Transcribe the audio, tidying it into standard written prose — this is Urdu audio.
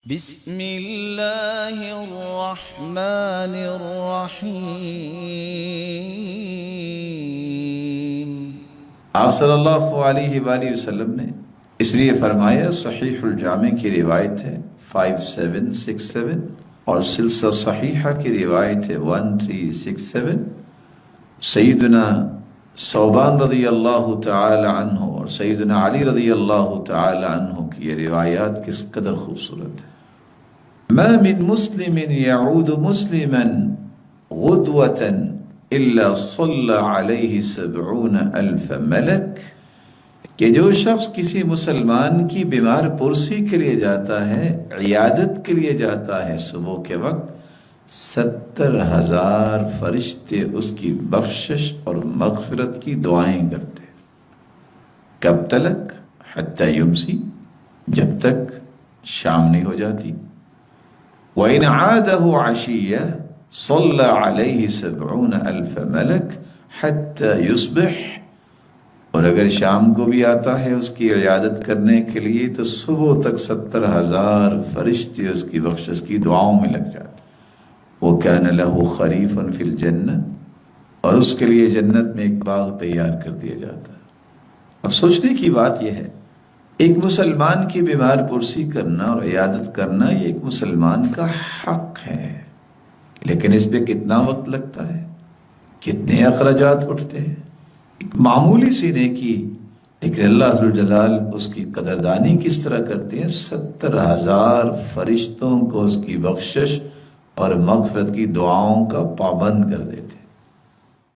بسم اللہ الرحمن الرحیم۔ آپ صلی اللہ علیہ وآلہ وسلم نے اس لیے فرمایا، صحیح الجامع کی روایت ہے 5767 اور سلسلہ صحیحہ کی روایت ہے 1367، سیدنا ثوبان رضی اللہ تعالی عنہ اور سیدنا علی رضی اللہ تعالی عنہ کی یہ روایات کس قدر خوبصورت ہے۔ ما من مسلم يعود مسلما غدوة الا صلى عليه 70,000 ملک، کہ جو شخص کسی مسلمان کی بیمار پرسی کے لیے جاتا ہے، عیادت کے لیے جاتا ہے صبح کے وقت، 70,000 فرشتے اس کی بخشش اور مغفرت کی دعائیں کرتے۔ کب تلک؟ حتی یمسی، جب تک شام نہیں ہو جاتی۔ وَإِنْ عَادَهُ عَشِيَّةً صَلَّى عَلَيْهِ 70,000 ملک حتی یصبح، اور اگر شام کو بھی آتا ہے اس کی عیادت کرنے کے لیے تو صبح تک 70,000 فرشتے اس کی بخشش کی دعاؤں میں لگ جاتے۔ وَكَانَ لَهُ خَرِيفٌ فِي الْجَنَّةِ، اور اس کے لیے جنت میں ایک باغ تیار کر دیا جاتا ہے۔ اب سوچنے کی بات یہ ہے، ایک مسلمان کی بیمار پرسی کرنا اور عیادت کرنا یہ ایک مسلمان کا حق ہے، لیکن اس پہ کتنا وقت لگتا ہے، کتنے اخراجات اٹھتے ہیں۔ ایک معمولی سی نیکی، لیکن اللہ عز و جلال اس کی قدردانی کس طرح کرتے ہیں، 70,000 فرشتوں کو اس کی بخشش اور مغفرت کی دعاؤں کا پابند کر دیتے ہیں۔